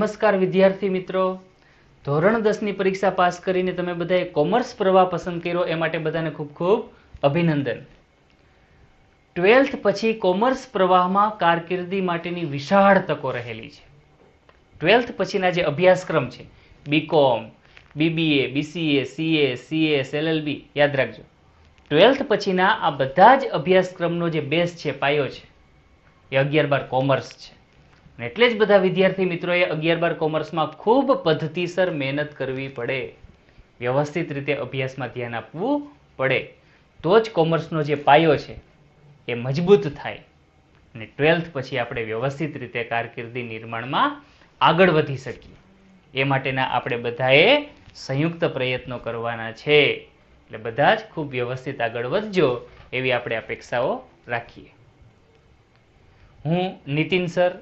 નમસ્કાર વિદ્યાર્થી મિત્રો, ધોરણ 10 ની પરીક્ષા પાસ કરીને તમે બધાએ કોમર્સ પ્રવાહ પસંદ કર્યો એ માટે બધાને ખૂબ ખૂબ અભિનંદન। 12th પછી કોમર્સ પ્રવાહમાં કારકિર્દી માટેની વિશાળ તકો રહેલી છે। 12th પછીના જે અભ્યાસક્રમ છે BCom, BBA, BCA, CA, CS, LLB યાદ રાખજો। 12th પછીના આ બધા જ અભ્યાસક્રમનો જે બેઝ છે, પાયો છે, એ 11-12 કોમર્સ છે। એટલે જ બધા વિદ્યાર્થી મિત્રોએ 11-12 કોમર્સમાં ખૂબ પદ્ધતિસર મહેનત કરવી પડે, વ્યવસ્થિત રીતે અભ્યાસમાં ધ્યાન આપવું પડે, તો જ કોમર્સનો જે પાયો છે એ મજબૂત થાય અને 12th પછી આપણે વ્યવસ્થિત રીતે કારકિર્દી નિર્માણમાં આગળ વધી શકીએ। એ માટેના આપણે બધાએ સંયુક્ત પ્રયત્નો કરવાના છે, એટલે બધા જ ખૂબ વ્યવસ્થિત આગળ વધજો એવી આપણે અપેક્ષાઓ રાખીએ। હું નીતિન સર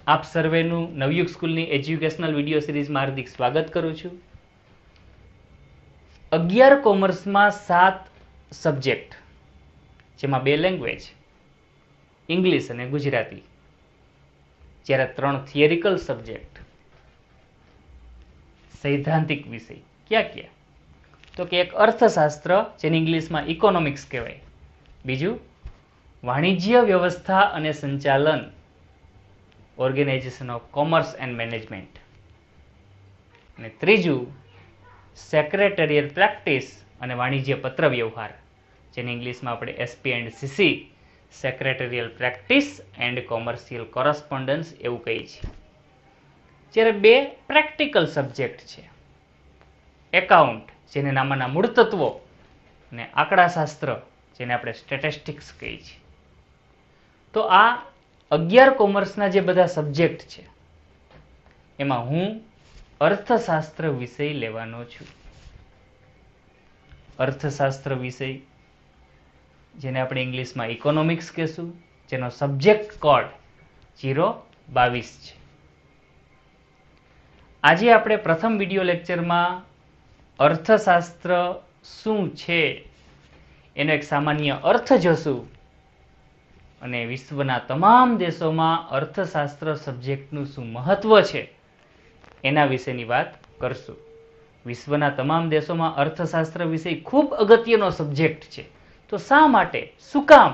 આપ સર્વેનું નવયુગ સ્કૂલની એજ્યુકેશનલ વિડીયો સિરીઝમાં હાર્દિક સ્વાગત કરું છું। 11 કોમર્સમાં 7 સબ્જેક્ટ, જેમાં 2 લેંગ્વેજ ઇંગ્લિશ અને ગુજરાતી, જ્યારે 3 થિયરિકલ સબ્જેક્ટ, સૈદ્ધાંતિક વિષય ક્યાં ક્યાં, તો કે એક અર્થશાસ્ત્ર જેને ઇંગ્લિશમાં ઇકોનોમિક્સ કહેવાય, બીજું વાણિજ્ય વ્યવસ્થા અને સંચાલન, organisation of commerce and management, અને ત્રીજું સેક્રેટરિયલ પ્રેક્ટિસ અને વાણિજ્ય પત્ર વ્યવહાર, જેને ઇંગ્લિશમાં આપણે SP and CC, secretarial practice and commercial correspondence એવું કહીએ છીએ। જ્યારે 2 પ્રેક્ટિકલ સબ્જેક્ટ છે, એકાઉન્ટ જેને નામના મૂળ તત્વો અને આંકડાશાસ્ત્ર જેને આપણે સ્ટેટિસ્ટિક્સ કહીએ છીએ। તો આ 11 કોમર્સના જે બધા સબ્જેક્ટ છે એમાં હું અર્થશાસ્ત્ર વિષય લેવાનો છું। અર્થશાસ્ત્ર વિષય જેને આપણે ઇંગ્લિશમાં ઇકોનોમિક્સ કહેશું, જેનો સબ્જેક્ટ કોડ 022 છે। આજે આપણે પ્રથમ વિડિયો લેક્ચરમાં અર્થશાસ્ત્ર શું છે એનો એક સામાન્ય અર્થ જોશું અને વિશ્વના તમામ દેશોમાં અર્થશાસ્ત્ર સબ્જેક્ટનું શું મહત્વ છે એના વિશેની વાત કરશું। વિશ્વના તમામ દેશોમાં અર્થશાસ્ત્ર વિષય ખૂબ અગત્યનો સબ્જેક્ટ છે, તો શા માટે, શું કામ,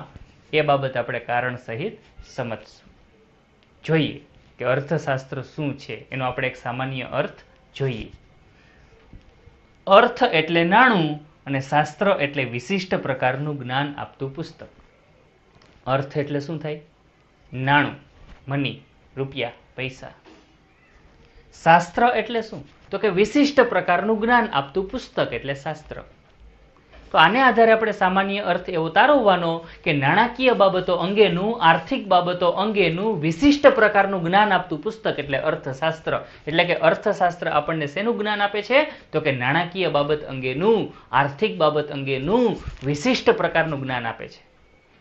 એ બાબત આપણે કારણ સહિત સમજશું। જોઈએ કે અર્થશાસ્ત્ર શું છે એનો આપણે એક સામાન્ય અર્થ જોઈએ। અર્થ એટલે નાણું અને શાસ્ત્ર એટલે વિશિષ્ટ પ્રકારનું જ્ઞાન આપતું પુસ્તક। અર્થ એટલે શું થાય? નાણું, મની, રૂપિયા, પૈસા। શાસ્ત્ર એટલે શું? તો કે વિશિષ્ટ પ્રકારનું જ્ઞાન આપતું પુસ્તક એટલે શાસ્ત્ર। તો આને આધારે આપણે સામાન્ય અર્થ એવો તારવવાનો કે નાણાકીય બાબતો અંગેનું, આર્થિક બાબતો અંગેનું વિશિષ્ટ પ્રકારનું જ્ઞાન આપતું પુસ્તક એટલે અર્થશાસ્ત્ર। એટલે કે અર્થશાસ્ત્ર આપણને શેનું જ્ઞાન આપે છે? તો કે નાણાકીય બાબત અંગેનું, આર્થિક બાબત અંગેનું વિશિષ્ટ પ્રકારનું જ્ઞાન આપે છે।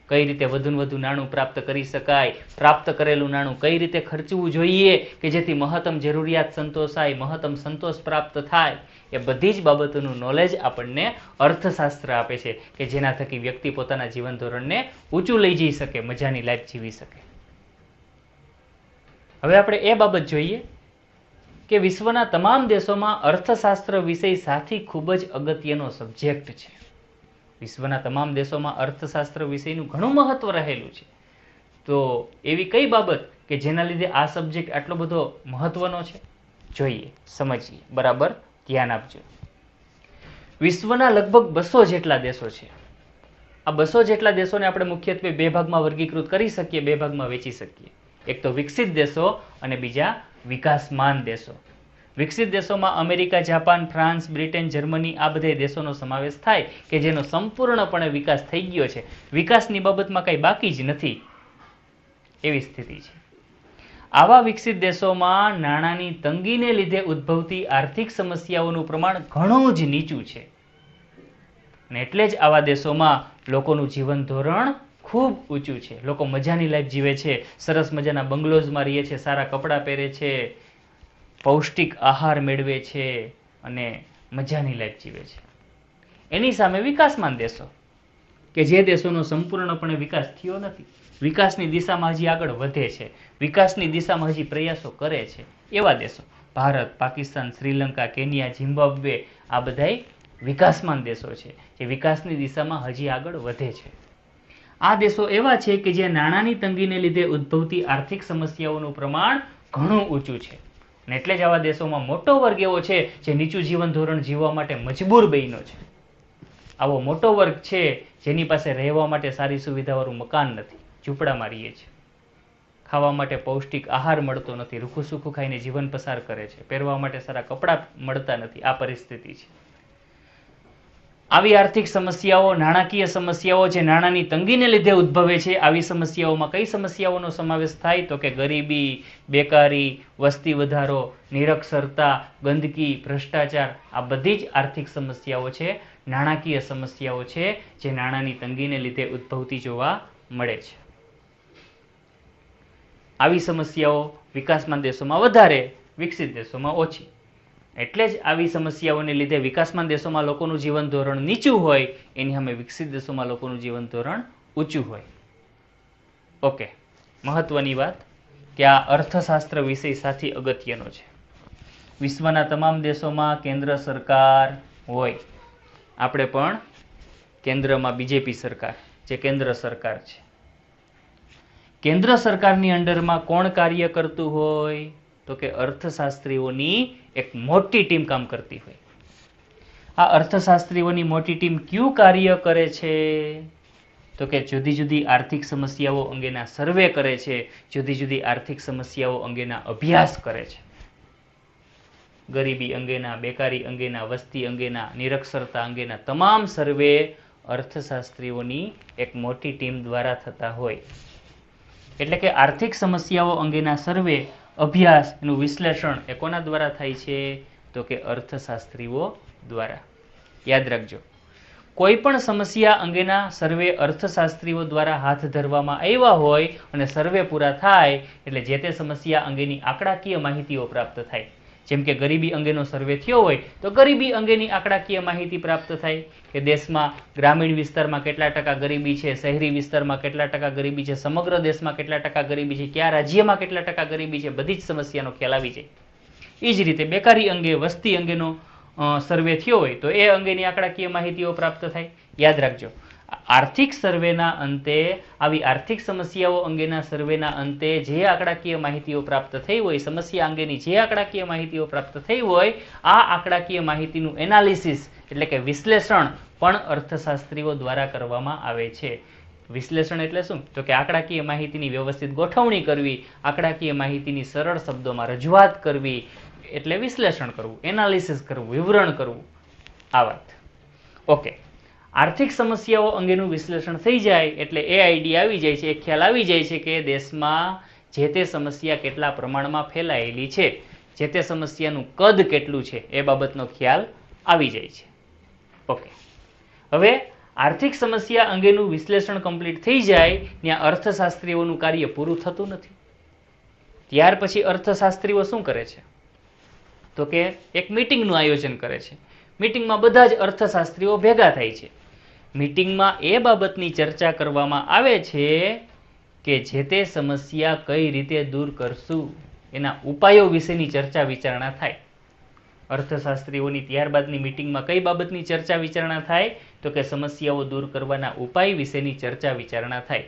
કઈ રીતે વધુને વધુ નાણું પ્રાપ્ત કરી શકાય, પ્રાપ્ત કરેલું નાણું કઈ રીતે ખર્ચવું જોઈએ કે જેથી મહત્તમ જરૂરિયાત સંતોષાય, મહત્તમ સંતોષ પ્રાપ્ત થાય, એ બધી જ બાબતોનું નોલેજ આપણને અર્થશાસ્ત્ર આપે છે કે જેના થકી વ્યક્તિ પોતાના જીવન ધોરણને ઊંચું લઈ જઈ શકે, મજાની લાઈફ જીવી શકે। હવે આપણે એ બાબત જોઈએ કે વિશ્વના તમામ દેશોમાં અર્થશાસ્ત્ર વિષય સાથી ખૂબ જ અગત્યનો સબ્જેક્ટ છે। વિશ્વના તમામ દેશોમાં અર્થશાસ્ત્ર વિષયનું ઘણું મહત્વ રહેલું છે। તો એવી કઈ બાબત કે જેના લીધે આ સબ્જેક્ટ આટલો બધો મહત્વનો છે? જોઈએ, સમજીએ, બરાબર ધ્યાન આપજો। વિશ્વના લગભગ 200 જેટલા દેશો છે। આ 200 જેટલા દેશોને આપણે મુખ્યત્વે 2 ભાગમાં વર્ગીકૃત કરી શકીએ, 2 ભાગમાં વેચી શકીએ। એક તો વિકસિત દેશો અને બીજા વિકાસમાન દેશો। વિકસિત દેશોમાં America, Japan, France, Britain, Germany આ બધા દેશોનો સમાવેશ થાય કે જેનો સંપૂર્ણપણે વિકાસ થઈ ગયો છે, વિકાસની બાબતમાં કંઈ બાકી જ નથી એવી સ્થિતિ છે। આવા વિકસિત દેશોમાં નાણાંની તંગીને લીધે ઉદ્ભવતી આર્થિક સમસ્યાઓનું પ્રમાણ ઘણું જ નીચું છે અને એટલે જ આવા દેશોમાં લોકોનું જીવન ધોરણ ખૂબ ઊંચું છે। લોકો મજાની લાઈફ જીવે છે, સરસ મજાના બંગલોઝમાં રહે છે, સારા કપડાં પહેરે છે, પૌષ્ટિક આહાર મેળવે છે અને મજાની લાઈફ જીવે છે। એની સામે વિકાસમાન દેશો કે જે દેશોનો સંપૂર્ણપણે વિકાસ થયો નથી, વિકાસની દિશામાં હજી આગળ વધે છે, વિકાસની દિશામાં હજી પ્રયાસો કરે છે, એવા દેશો ભારત, પાકિસ્તાન, શ્રીલંકા, કેન્યા, ઝિમ્બાબ્વે આ બધાય વિકાસમાન દેશો છે જે વિકાસની દિશામાં હજી આગળ વધે છે. આ દેશો એવા છે કે જ્યાં નાણાંની તંગીને લીધે ઉદ્ભવતી આર્થિક સમસ્યાઓનું પ્રમાણ ઘણું ઊંચું છે અને એટલે જ આવા દેશોમાં મોટો વર્ગ એવો છે જે નીચું જીવન ધોરણ જીવવા માટે મજબૂર બન્યો છે. આવો મોટો વર્ગ છે જેની પાસે રહેવા માટે સારી સુવિધાવાળું મકાન નથી, ઝૂંપડામાં રહીએ છે, ખાવા માટે પૌષ્ટિક આહાર મળતો નથી, રૂખું સૂખું ખાઈને જીવન પસાર કરે છે, પહેરવા માટે સારા કપડાં મળતા નથી. આ પરિસ્થિતિ છે. આવી આર્થિક સમસ્યાઓ, નાણાકીય સમસ્યાઓ જે નાણાંની તંગીને લીધે ઉદ્ભવે છે, આવી સમસ્યાઓમાં કઈ સમસ્યાઓનો સમાવેશ થાય તો કે ગરીબી, બેકારી, વસ્તી વધારો, નિરક્ષરતા, ગંદકી, ભ્રષ્ટાચાર આ બધી જ આર્થિક સમસ્યાઓ છે, નાણાકીય સમસ્યાઓ છે જે નાણાંની તંગીને લીધે ઉદ્ભવતી જોવા મળે છે. આવી સમસ્યાઓ વિકાસમાન દેશોમાં વધારે, વિકસિત દેશોમાં ઓછી. એટલે જ આવી સમસ્યાઓને લીધે વિકાસમાન દેશોમાં લોકોનું જીવન ધોરણ નીચું હોય એની સામે વિકસિત દેશોમાં લોકોનું જીવન ધોરણ ઊંચું હોય. ઓકે, મહત્વની વાત કે આ અર્થશાસ્ત્ર વિષય સાથી અગત્યનો છે. વિશ્વના તમામ દેશોમાં કેન્દ્ર સરકાર હોય, આપણે પણ કેન્દ્રમાં બીજેપી સરકાર જે કેન્દ્ર સરકાર છે. કેન્દ્ર સરકારની અંડરમાં કોણ કાર્ય કરતું હોય તો કે અર્થશાસ્ત્રીઓની એક મોટી ટીમ કામ કરતી હોય. આ અર્થશાસ્ત્રીઓની મોટી ટીમ કયું કાર્ય કરે છે તો કે જુદી જુદી આર્થિક સમસ્યાઓ અંગેના સર્વે કરે છે, જુદી જુદી આર્થિક સમસ્યાઓ અંગેના અભ્યાસ કરે છે. ગરીબી અંગેના, બેકારી અંગેના, વસ્તી અંગેના, નિરક્ષરતા અંગેના તમામ સર્વે અર્થશાસ્ત્રીઓની એક મોટી ટીમ દ્વારા થતા હોય. એટલે કે આર્થિક સમસ્યાઓ અંગેના સર્વે, અભ્યાસ, એનું વિશ્લેષણ એ કોના દ્વારા થાય છે તો કે અર્થશાસ્ત્રીઓ દ્વારા. યાદ રાખજો, કોઈ પણ સમસ્યા અંગેના સર્વે અર્થશાસ્ત્રીઓ દ્વારા હાથ ધરવામાં આવ્યા હોય અને સર્વે પૂરા થાય એટલે જે તે સમસ્યા અંગેની આંકડાકીય માહિતીઓ પ્રાપ્ત થાય. જેમ કે ગરીબી અંગેનો સર્વે થયો હોય તો ગરીબી અંગેની આંકડાકીય માહિતી પ્રાપ્ત થાય કે દેશમાં ગ્રામીણ વિસ્તારમાં કેટલા ટકા ગરીબી છે, શહેરી વિસ્તારમાં કેટલા ટકા ગરીબી છે, સમગ્ર દેશમાં કેટલા ટકા ગરીબી છે, કયા રાજ્યમાં કેટલા ટકા ગરીબી છે, બધી જ સમસ્યાનો ખ્યાલ આવી જાય. એ જ રીતે બેકારી અંગે, વસ્તી અંગેનો સર્વે થયો હોય તો એ અંગેની આંકડાકીય માહિતીઓ પ્રાપ્ત થાય. યાદ રાખજો, આર્થિક સર્વેના અંતે, આવી આર્થિક સમસ્યાઓ અંગેના સર્વેના અંતે જે આંકડાકીય માહિતીઓ પ્રાપ્ત થઈ હોય, સમસ્યા અંગેની જે આંકડાકીય માહિતીઓ પ્રાપ્ત થઈ હોય, આ આંકડાકીય માહિતીનું એનાલિસિસ એટલે કે વિશ્લેષણ પણ અર્થશાસ્ત્રીઓ દ્વારા કરવામાં આવે છે. વિશ્લેષણ એટલે શું તો કે આંકડાકીય માહિતીની વ્યવસ્થિત ગોઠવણી કરવી, આંકડાકીય માહિતીની સરળ શબ્દોમાં રજૂઆત કરવી એટલે વિશ્લેષણ કરવું, એનાલિસિસ કરવું, વિવરણ કરવું. આ વાત. ઓકે, આર્થિક સમસ્યાઓ અંગેનું વિશ્લેષણ થઈ જાય એટલે એ આઈડિયા આવી જાય છે, એક ખ્યાલ આવી જાય છે કે દેશમાં જે તે સમસ્યા કેટલા પ્રમાણમાં ફેલાયેલી છે, જે તે સમસ્યાનું કદ કેટલું છે એ બાબતનો ખ્યાલ આવી જાય છે. ઓકે, હવે આર્થિક સમસ્યા અંગેનું વિશ્લેષણ કમ્પ્લીટ થઈ જાય ત્યાં અર્થશાસ્ત્રીઓનું કાર્ય પૂરું થતું નથી. ત્યાર પછી અર્થશાસ્ત્રીઓ શું કરે છે તો કે એક મીટિંગનું આયોજન કરે છે. મીટિંગમાં બધા જ અર્થશાસ્ત્રીઓ ભેગા થાય છે. મીટિંગમાં એ બાબતની ચર્ચા કરવામાં આવે છે કે જે તે સમસ્યા કઈ રીતે દૂર કરશું, એના ઉપાયો વિશેની ચર્ચા વિચારણા થાય. અર્થશાસ્ત્રીઓની ત્યારબાદની મીટિંગમાં કઈ બાબતની ચર્ચા વિચારણા થાય તો કે સમસ્યાઓ દૂર કરવાના ઉપાય વિશેની ચર્ચા વિચારણા થાય.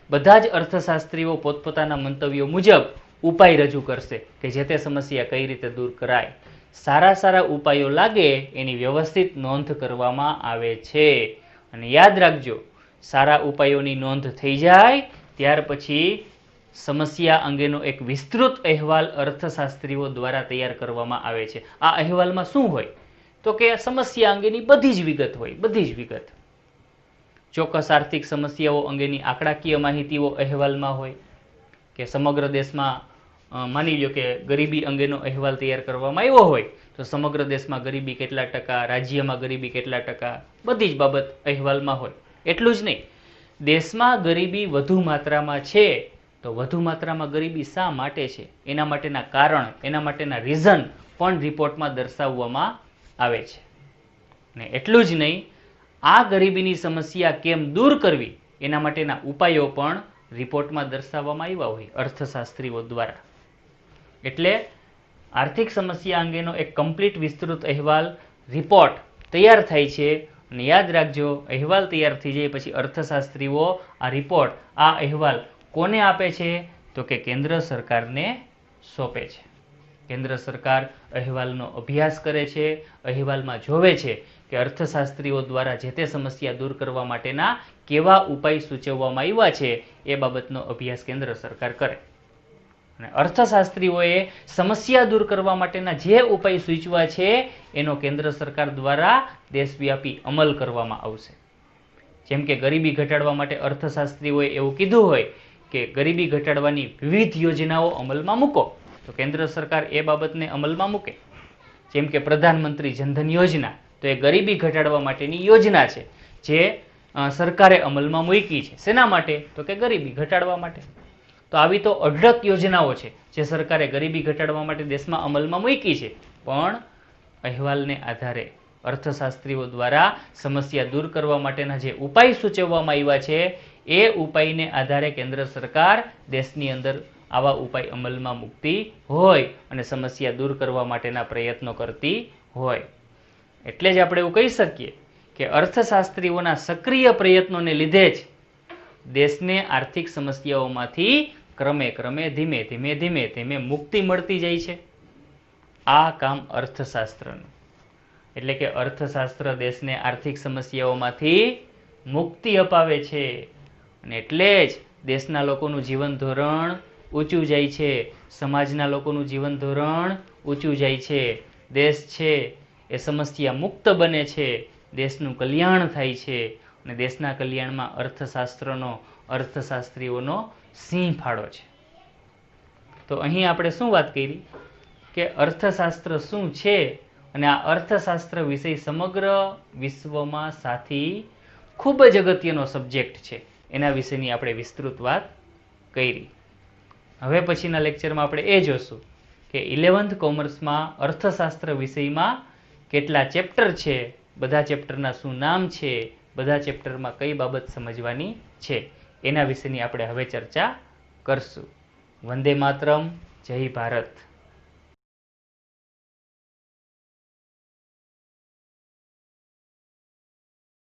બધા જ અર્થશાસ્ત્રીઓ પોતપોતાના મંતવ્યો મુજબ ઉપાય રજૂ કરશે કે જે તે સમસ્યા કઈ રીતે દૂર કરાય. સારા સારા ઉપાયો લાગે એની વ્યવસ્થિત નોંધ કરવામાં આવે છે. અને યાદ રાખજો, સારા ઉપાયોની નોંધ થઈ જાય ત્યાર પછી સમસ્યા અંગેનો એક વિસ્તૃત અહેવાલ અર્થશાસ્ત્રીઓ દ્વારા તૈયાર કરવામાં આવે છે. આ અહેવાલમાં શું હોય તો કે સમસ્યા અંગેની બધી જ વિગત હોય, બધી જ વિગત. ચોક્કસ આર્થિક સમસ્યાઓ અંગેની આંકડાકીય માહિતીઓ અહેવાલમાં હોય કે સમગ્ર દેશમાં માની લો કે ગરીબી અંગેનો અહેવાલ તૈયાર કરવામાં આવ્યો હોય તો સમગ્ર દેશમાં ગરીબી કેટલા ટકા, રાજ્યમાં ગરીબી કેટલા ટકા, બધી જ બાબત અહેવાલમાં હોય. એટલું જ નહીં, દેશમાં ગરીબી વધુ માત્રામાં છે તો વધુ માત્રામાં ગરીબી શા માટે છે એના માટેના કારણ, એના માટેના રીઝન પણ રિપોર્ટમાં દર્શાવવામાં આવે છે. ને એટલું જ નહીં, આ ગરીબીની સમસ્યા કેમ દૂર કરવી એના માટેના ઉપાયો પણ રિપોર્ટમાં દર્શાવવામાં આવ્યા હોય અર્થશાસ્ત્રીઓ દ્વારા. એટલે આર્થિક સમસ્યા અંગેનો એક કમ્પ્લીટ વિસ્તૃત અહેવાલ રિપોર્ટ તૈયાર થાય છે. અને યાદ રાખજો, અહેવાલ તૈયાર થઈ જાય પછી અર્થશાસ્ત્રીઓ આ રિપોર્ટ, આ અહેવાલ કોને આપે છે? તો કે કેન્દ્ર સરકારને સોંપે છે. કેન્દ્ર સરકાર અહેવાલનો અભ્યાસ કરે છે, અહેવાલમાં જોવે છે કે અર્થશાસ્ત્રીઓ દ્વારા જે તે સમસ્યા દૂર કરવા માટેના કેવા ઉપાય સૂચવવામાં આવ્યા છે, એ બાબતનો અભ્યાસ કેન્દ્ર સરકાર કરે. અને અર્થશાસ્ત્રીઓએ સમસ્યા દૂર કરવા માટેના જે ઉપાય સૂચવ્યા છે એનો કેન્દ્ર સરકાર દ્વારા દેશવ્યાપી અમલ કરવામાં આવશે. જેમ કે ગરીબી ઘટાડવા માટે અર્થશાસ્ત્રીઓએ એવું કીધું હોય કે ગરીબી ઘટાડવાની વિવિધ યોજનાઓ અમલમાં મૂકો, તો કેન્દ્ર સરકાર એ બાબતને અમલમાં મૂકે. જેમ કે પ્રધાનમંત્રી જનધન યોજના, તો એ ગરીબી ઘટાડવા માટેની યોજના છે જે સરકારે અમલમાં મૂકી છે. શેના માટે? તો કે ગરીબી ઘટાડવા માટે. તો આવી તો અઢળક યોજનાઓ છે જે સરકારે ગરીબી ઘટાડવા માટે દેશમાં અમલમાં મૂકી છે. પણ અહેવાલને આધારે અર્થશાસ્ત્રીઓ દ્વારા સમસ્યા દૂર કરવા માટેના જે ઉપાય સૂચવવામાં આવ્યા છે એ ઉપાયને આધારે કેન્દ્ર સરકાર દેશની અંદર આવા ઉપાય અમલમાં મૂકતી હોય અને સમસ્યા દૂર કરવા માટેના પ્રયત્નો કરતી હોય. એટલે જ આપણે એવું કહી શકીએ કે અર્થશાસ્ત્રીઓના સક્રિય પ્રયત્નોને લીધે જ દેશને આર્થિક સમસ્યાઓમાંથી ક્રમે ક્રમે ધીમે ધીમે મુક્તિ મળતી જાય છે. આ કામ અર્થશાસ્ત્રનું. એટલે કે અર્થશાસ્ત્ર દેશને આર્થિક સમસ્યાઓમાંથી મુક્તિ અપાવે છે અને એટલે જ દેશના લોકોનું જીવન ધોરણ ઊંચું જાય છે, સમાજના લોકોનું જીવન ધોરણ ઊંચું જાય છે, દેશ છે એ સમસ્યા મુક્ત બને છે, દેશનું કલ્યાણ થાય છે અને દેશના કલ્યાણમાં અર્થશાસ્ત્રીઓનો સિંહ ફાળો છે. તો અહીં આપણે શું વાત કરી કે અર્થશાસ્ત્ર શું છે અને આ અર્થશાસ્ત્ર વિષય સમગ્ર વિશ્વમાં સાથી ખૂબ જ અગત્યનો સબ્જેક્ટ છે, એના વિશેની આપણે વિસ્તૃત વાત કરી. હવે પછીના લેક્ચરમાં આપણે એ જોશું કે 11th કોમર્સમાં અર્થશાસ્ત્ર વિષયમાં કેટલા ચેપ્ટર છે, બધા ચેપ્ટરના શું નામ છે, બધા ચેપ્ટરમાં કઈ બાબત સમજવાની છે, એના વિશેની આપણે હવે ચર્ચા કરશું. વંદે માતરમ, જય ભારત.